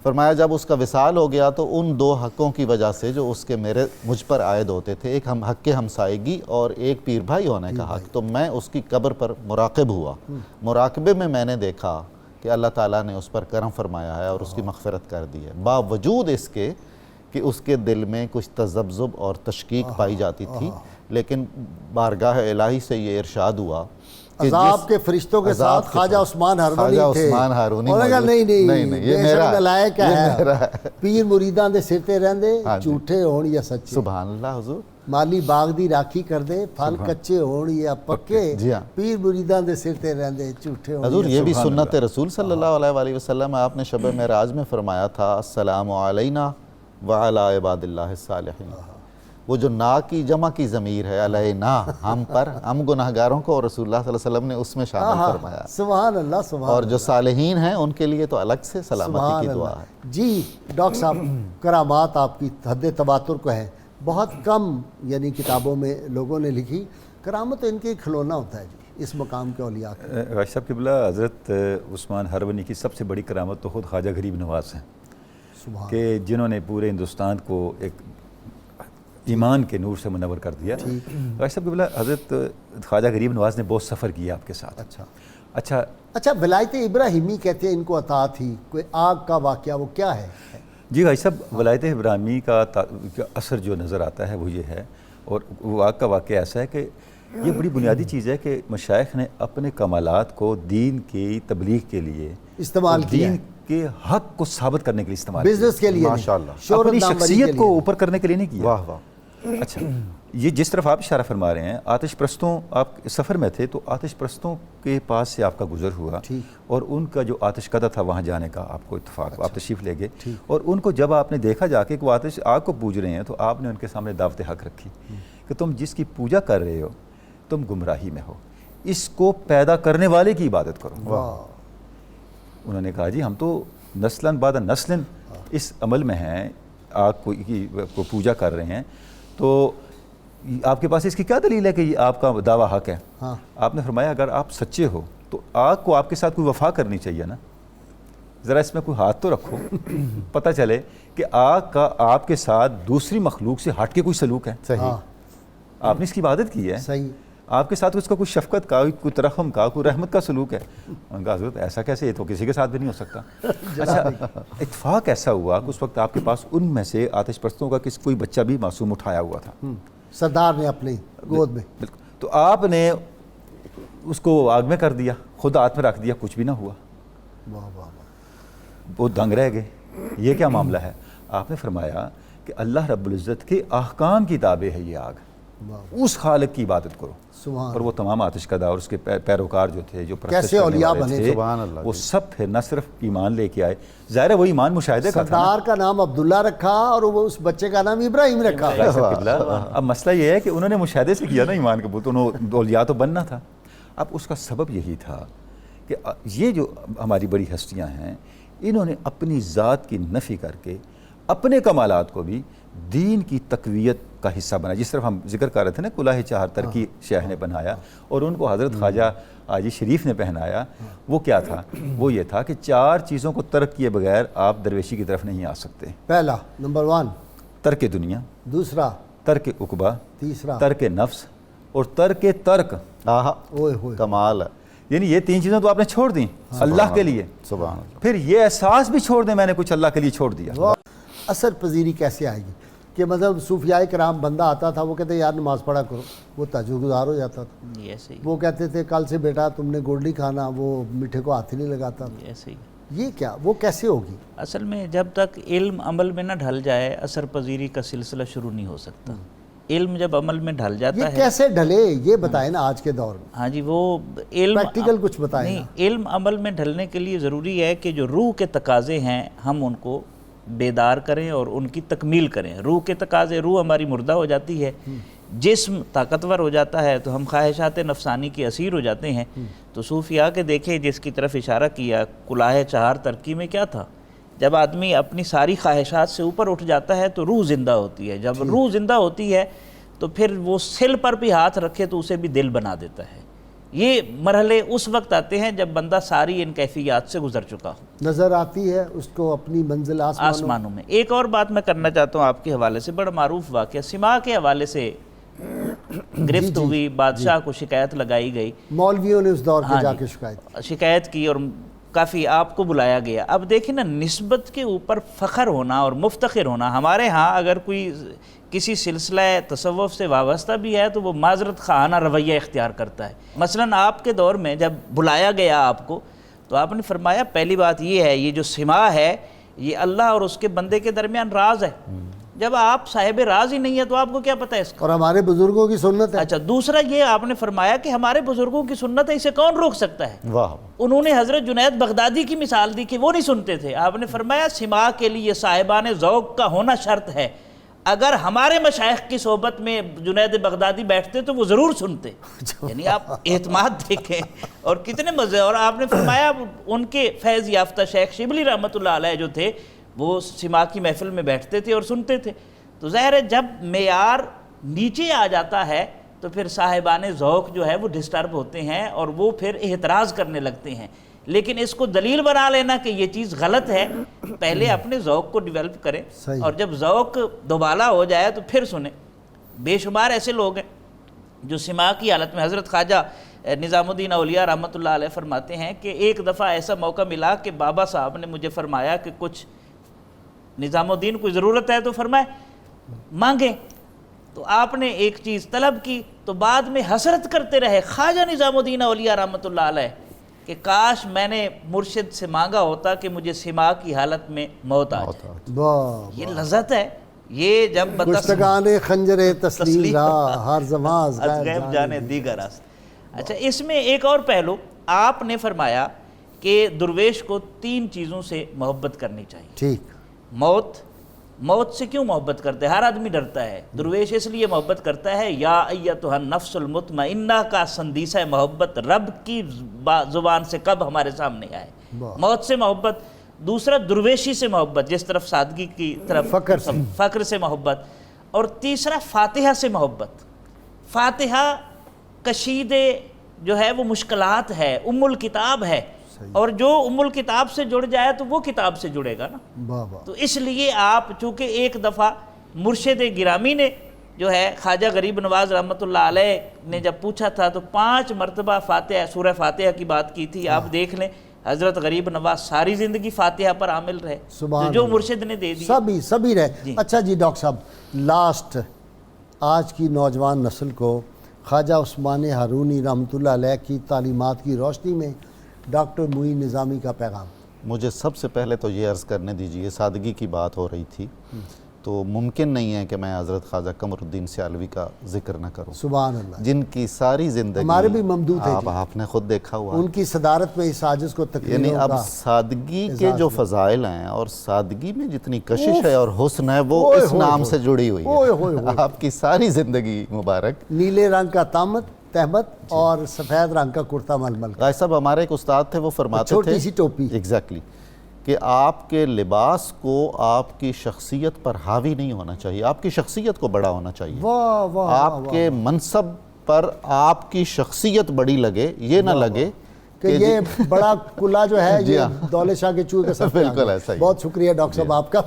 فرمایا جب اس کا وصال ہو گیا تو ان 2 حقوں کی وجہ سے جو اس کے مجھ پر عائد ہوتے تھے، ایک حق ہمسائیگی اور ایک پیر بھائی ہونے کا حق، تو میں اس کی قبر پر مراقب ہوا۔ مراقبے میں نے دیکھا کہ اللہ تعالیٰ نے اس پر کرم فرمایا ہے اور اس کی مغفرت کر دی ہے، باوجود اس کے کہ اس کے دل میں کچھ تذبذب اور تشکیک پائی جاتی تھی، لیکن بارگاہ الہی سے یہ ارشاد ہوا کہ عذاب کے فرشتوں کے ساتھ خواجہ عثمان ہارونی تھے، ہارونی اور کہا نہیں یہ میرا ملائک ہے، پیر مریداں دے سر تے رہندے، جھوٹے ہون یا سچے، سبحان اللہ حضور، مالی باغ دی راکھی کر دے، پھل کچے ہون یا پکے، جی ہاں، پیر مریداں دے سر تے رہندے، جھوٹے ہون۔ حضور یہ بھی سنت رسول صلی اللہ علیہ وآلہ وسلم، آپ نے شب معراج میں فرمایا تھا السلام علینا وعلی عباد اللہ الصالحین، وہ جو نا کی جمع کی ضمیر ہے، علینا ہم پر، ہم گناہگاروں کو، اور رسول اللہ صلی اللہ علیہ وسلم نے اس میں شامل فرمایا، سبحان اللہ، سبحان اور جو صالحین ہیں ان کے لیے تو الگ سے سلامتی کی دعا ہے۔ جی ڈاکٹر صاحب، کرامات آپ کی حد تواتر کو ہے، بہت کم یعنی کتابوں میں لوگوں نے لکھی، کرامت ان کے کھلونا ہوتا ہے جی اس مقام کے اولیاء کا۔ راشد صاحب قبلہ، حضرت عثمان ہارونی کی سب سے بڑی کرامت تو خود خواجہ غریب نواز ہیں، کہ جنہوں نے پورے ہندوستان کو ایک ایمان کے نور سے منور کر دیا۔ راشد صاحب قبلہ، حضرت خواجہ غریب نواز نے بہت سفر کیا آپ کے ساتھ، اچھا، اچھا ولایت ابراہیمی کہتے ہیں ان کو عطا تھی، کوئی آگ کا واقعہ وہ کیا ہے؟ جی بھائی صاحب، ولایت ابراہیمی کا اثر جو نظر آتا ہے وہ یہ ہے، اور وہ آگ کا واقعہ ایسا ہے کہ یہ بڑی بنیادی چیز ہے کہ مشائخ نے اپنے کمالات کو دین کی تبلیغ کے لیے استعمال کیا، دین کے حق کو ثابت کرنے کے لیے استعمال کیا، بزنس کے لیے ماشاءاللہ، اپنی شخصیت کو اوپر کرنے کے لیے نہیں کیا۔ واہ واہ۔ اچھا، یہ جس طرف آپ اشارہ فرما رہے ہیں، آتش پرستوں، آپ سفر میں تھے تو آتش پرستوں کے پاس سے آپ کا گزر ہوا، اور ان کا جو آتش کدہ تھا وہاں جانے کا آپ کو اتفاق، آپ تشریف لے گئے، اور ان کو جب آپ نے دیکھا جا کے کہ وہ آتش آگ کو پوج رہے ہیں تو آپ نے ان کے سامنے دعوت حق رکھی کہ تم جس کی پوجا کر رہے ہو تم گمراہی میں ہو، اس کو پیدا کرنے والے کی عبادت کرو۔ انہوں نے کہا جی ہم تو نسلاً بعد نسلاً اس عمل میں ہیں، آگ کو پوجا کر رہے ہیں، تو آپ کے پاس اس کی کیا دلیل ہے کہ یہ آپ کا دعویٰ حق ہے؟ آپ نے فرمایا اگر آپ سچے ہو تو آگ کو آپ کے ساتھ کوئی وفا کرنی چاہیے نا، ذرا اس میں کوئی ہاتھ تو رکھو، پتہ چلے کہ آگ کا آپ کے ساتھ دوسری مخلوق سے ہٹ کے کوئی سلوک ہے۔ صحیح، آپ نے اس کی عبادت کی ہے، صحیح، آپ کے ساتھ اس کا کوئی شفقت کا، کوئی ترحم کا، کوئی رحمت کا سلوک ہے۔ ان کا حضرت ایسا کیسے، یہ تو کسی کے ساتھ بھی نہیں ہو سکتا۔ اچھا، اتفاق ایسا ہوا کہ اس وقت آپ کے پاس ان میں سے آتش پرستوں کا کوئی بچہ بھی معصوم اٹھایا ہوا تھا، سردار نے اپنی گود میں، بالکل، تو آپ نے اس کو آگ میں کر دیا، خود ہاتھ میں رکھ دیا، کچھ بھی نہ ہوا، وہ دنگ رہ گئے، یہ کیا معاملہ ہے؟ آپ نے فرمایا کہ اللہ رب العزت کے احکام کی تابع ہے یہ آگ، اس خالق کی عبادت کرو۔ اور وہ تمام آتش کدہ اور اس کے پیروکار جو تھے، جو کیسے اولیاء بنے، سبحان اللہ، وہ سب پھر نہ صرف ایمان لے کے آئے، ظاہر ہے وہ ایمان مشاہدے کا تھا، سردار کا نام عبداللہ رکھا اور وہ اس بچے کا نام ابراہیم رکھا۔ اب مسئلہ یہ ہے کہ انہوں نے مشاہدے سے کیا نا ایمان قبول، تو انہوں اولیاء تو بننا تھا۔ اب اس کا سبب یہی تھا کہ یہ جو ہماری بڑی ہستیاں ہیں، انہوں نے اپنی ذات کی نفی کر کے اپنے کمالات کو بھی دین کی تقویت کا حصہ بنا، جس طرف ہم ذکر کر رہے تھے نا، کلاه چہار ترکی شیخ نے بنایا اور ان کو حضرت خواجہ حاجی شریف نے پہنایا۔ وہ کیا تھا؟ وہ یہ تھا کہ 4 چیزوں کو ترک کیے بغیر آپ درویشی کی طرف نہیں آ سکتے۔ پہلا، نمبر 1 ترک دنیا، دوسرا ترک عقبہ، تیسرا ترک نفس، اور ترک ترک۔ اوئے ہوئے، کمال ہے، یعنی یہ 3 چیزیں تو آپ نے چھوڑ دیں اللہ کے لیے، سبحان اللہ۔ پھر یہ احساس بھی چھوڑ دیں میں نے کچھ اللہ کے لیے چھوڑ دیا۔ اثر پذیری کیسے آئے گی کہ مطلب صوفیاء کرام بندہ آتا تھا، وہ کہتے یار نماز پڑھا کرو، وہ تہجد گزار ہو جاتا تھا، ایسے ہی، وہ کہتے تھے کل سے بیٹا تم نے گڑ نہیں کھانا، وہ میٹھے کو ہاتھ ہی نہیں لگاتا تھا۔ ایسے ہی۔ یہ کیا، وہ کیسے ہوگی؟ اصل میں جب تک علم عمل میں نہ ڈھل جائے اثر پذیری کا سلسلہ شروع نہیں ہو سکتا۔ علم جب عمل میں ڈھل جاتا یہ ہے، کیسے ڈھلے یہ بتائیں نا آج کے دور میں، ہاں جی، وہ علم پریکٹیکل کچھ بتائیں نا۔ نہیں، علم عمل میں ڈھلنے کے لیے ضروری ہے کہ جو روح کے تقاضے ہیں ہم ان کو بیدار کریں اور ان کی تکمیل کریں۔ روح کے تقاضے، روح ہماری مردہ ہو جاتی ہے، جسم طاقتور ہو جاتا ہے تو ہم خواہشات نفسانی کے اسیر ہو جاتے ہیں۔ تو صوفیاء کے دیکھیں جس کی طرف اشارہ کیا، کلاه چہار ترکی میں کیا تھا؟ جب آدمی اپنی ساری خواہشات سے اوپر اٹھ جاتا ہے تو روح زندہ ہوتی ہے، جب روح زندہ ہوتی ہے تو پھر وہ سل پر بھی ہاتھ رکھے تو اسے بھی دل بنا دیتا ہے۔ یہ مرحلے اس وقت آتے ہیں جب بندہ ساری ان کیفیات سے گزر چکا ہو، نظر آتی ہے اس کو اپنی منزل آسمانوں میں۔ ایک اور بات میں کرنا چاہتا ہوں آپ کے حوالے سے، بڑا معروف واقعہ، سما کے حوالے سے گرفت ہوئی، بادشاہ کو شکایت لگائی گئی، مولویوں نے اس دور کے ہاں جا جی، کے شکایت کی اور کافی آپ کو بلایا گیا۔ اب دیکھیں نا، نسبت کے اوپر فخر ہونا اور مفتخر ہونا، ہمارے ہاں اگر کوئی کسی سلسلہ تصوف سے وابستہ بھی ہے تو وہ معذرت خواہانہ رویہ اختیار کرتا ہے۔ مثلا آپ کے دور میں جب بلایا گیا آپ کو تو آپ نے فرمایا پہلی بات یہ ہے، یہ جو سما ہے یہ اللہ اور اس کے بندے کے درمیان راز ہے۔ جب آپ صاحب راز ہی نہیں ہے تو آپ کو کیا پتہ ہے اس کا؟ اور ہمارے بزرگوں کی سنت ہے۔ اچھا، دوسرا یہ آپ نے فرمایا کہ ہمارے بزرگوں کی سنت ہے، اسے کون روک سکتا ہے؟ واہ، انہوں نے حضرت جنید بغدادی کی مثال دی کہ وہ نہیں سنتے تھے۔ آپ نے فرمایا سما کے لیے صاحبان ذوق کا ہونا شرط ہے، اگر ہمارے مشائخ کی صحبت میں جنید بغدادی بیٹھتے تو وہ ضرور سنتے۔ یعنی آپ اعتماد دیکھیں اور کتنے مزے۔ اور آپ نے فرمایا ان کے فیض یافتہ شیخ شبلی رحمۃ اللہ علیہ جو تھے وہ سما کی محفل میں بیٹھتے تھے اور سنتے تھے۔ تو ظاہر ہے جب معیار نیچے آ جاتا ہے تو پھر صاحبان ذوق جو ہے وہ ڈسٹرب ہوتے ہیں اور وہ پھر اعتراض کرنے لگتے ہیں۔ لیکن اس کو دلیل بنا لینا کہ یہ چیز غلط ہے، پہلے اپنے ذوق کو ڈیولپ کریں، اور جب ذوق دوبالا ہو جائے تو پھر سنیں۔ بے شمار ایسے لوگ ہیں جو سما کی حالت میں، حضرت خواجہ نظام الدین اولیاء رحمۃ اللہ علیہ فرماتے ہیں کہ ایک دفعہ ایسا موقع ملا کہ بابا صاحب نے مجھے فرمایا کہ کچھ نظام الدین کو ضرورت ہے تو فرمائے مانگیں، تو آپ نے ایک چیز طلب کی تو بعد میں حسرت کرتے رہے خواجہ نظام الدین اولیاء رحمۃ اللہ علیہ کہ کاش میں نے مرشد سے مانگا ہوتا کہ مجھے سما کی حالت میں موت آ جائے۔ واہ یہ لذت ہے، یہ جب گشتگان خنجر تسلیم را ہر زمان از غیب جانے دیگر راست۔ اچھا، اس میں ایک اور پہلو آپ نے فرمایا کہ درویش کو 3 چیزوں سے محبت کرنی چاہیے۔ ٹھیک، موت سے کیوں محبت کرتے ہیں؟ ہر آدمی ڈرتا ہے، درویش اس لیے محبت کرتا ہے یا ایتھا النفس المطمئنہ کا سندیسہ محبت رب کی زبان سے کب ہمارے سامنے آئے۔ موت سے محبت، دوسرا درویشی سے محبت جس طرف سادگی کی طرف فقر سے محبت، اور تیسرا فاتحہ سے محبت۔ فاتحہ کشید جو ہے وہ مشکلات ہے، ام الکتاب ہے، اور جو ام الکتاب سے جڑ جائے تو وہ کتاب سے جڑے گا نا۔ تو اس لیے آپ چونکہ ایک دفعہ مرشد گرامی نے جو ہے خواجہ غریب نواز رحمۃ اللہ علیہ نے جب پوچھا تھا تو 5 مرتبہ فاتحہ سورہ فاتحہ کی بات کی تھی۔ آپ دیکھ لیں حضرت غریب نواز ساری زندگی فاتحہ پر عامل رہے، جو مرشد نے دے دی سبھی رہے۔ اچھا جی ڈاکٹر صاحب، لاسٹ آج کی نوجوان نسل کو خواجہ عثمان ہارونی رحمۃ اللہ علیہ کی تعلیمات کی روشنی میں ڈاکٹر معین نظامی کا پیغام۔ مجھے سب سے پہلے تو یہ عرض کرنے دیجئے، سادگی کی بات ہو رہی تھی تو ممکن نہیں ہے کہ میں حضرت خواجہ قمر الدین سیالوی کا ذکر نہ کروں، سبحان اللہ، جن کی ساری زندگی ہمارے بھی ممدود ہے جی، آپ نے خود دیکھا ہوا، ان کی صدارت میں اس عاجز کو یعنی اب سادگی کے جو فضائل ہیں اور سادگی میں جتنی کشش ہے اور حسن ہے وہ اس نام سے جڑی ہوئی ہے۔ آپ کی ساری زندگی مبارک نیلے رنگ کا تہمت اور سفید رنگ کا کرتا ململ کا۔ غازی صاحب ہمارے ایک استاد تھے، وہ فرماتے تھے چھوٹی سی ٹوپی، ایگزیکٹلی، کہ آپ کے لباس کو آپ کی شخصیت پر حاوی نہیں ہونا چاہیے، آپ کی شخصیت کو بڑا ہونا چاہیے۔ واہ واہ، آپ کے منصب پر آپ کی شخصیت بڑی لگے، یہ نہ لگے کہ یہ بڑا قلعہ جو ہے یہ دولت شاہ کے چوہے کا سر۔ بالکل ایسا ہی۔ بہت شکریہ ڈاکٹر صاحب آپ کا،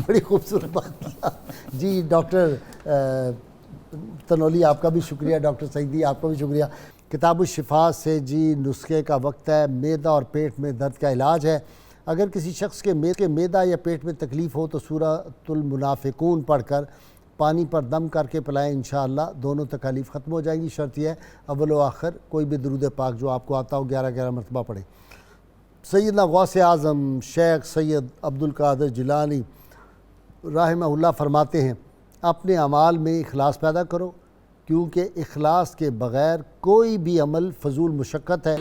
بڑی خوبصورت بات کیا جی۔ ڈاکٹر تنولی آپ کا بھی شکریہ، ڈاکٹر سعیدی آپ کا بھی شکریہ۔ کتاب الشفا سے جی نسخے کا وقت ہے۔ معدہ اور پیٹ میں درد کا علاج ہے۔ اگر کسی شخص کے معدہ یا پیٹ میں تکلیف ہو تو سورۃ المنافقون پڑھ کر پانی پر دم کر کے پلائیں، انشاءاللہ دونوں تکالیف ختم ہو جائیں گی۔ شرط یہ ہے اول و آخر کوئی بھی درود پاک جو آپ کو آتا ہو 11 مرتبہ پڑھیں۔ سیدنا غوث اعظم شیخ سید عبد القادر جیلانی رحمہ اللہ فرماتے ہیں، اپنے اعمال میں اخلاص پیدا کرو، کیونکہ اخلاص کے بغیر کوئی بھی عمل فضول مشقت ہے۔